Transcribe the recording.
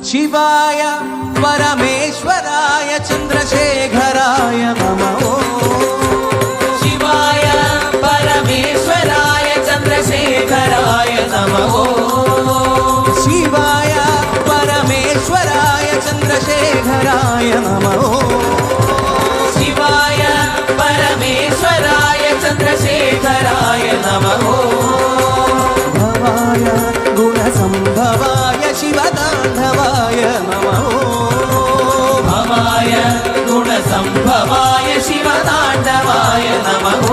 शिवाय परमेश्वराय चंद्रशेखराय नमः। शिवाय परमेश्वराय चंद्रशेखराय नमः। शिवाय परमेश्वराय चंद्रशेखराय नमः। शिवाय परमेश्वराय चंद्रशेखराय नमः। भवाय गुणसंभवाय शिवतांडवाय नमः। भवाय गुणसंभवाय शिवतांडवाय नमः।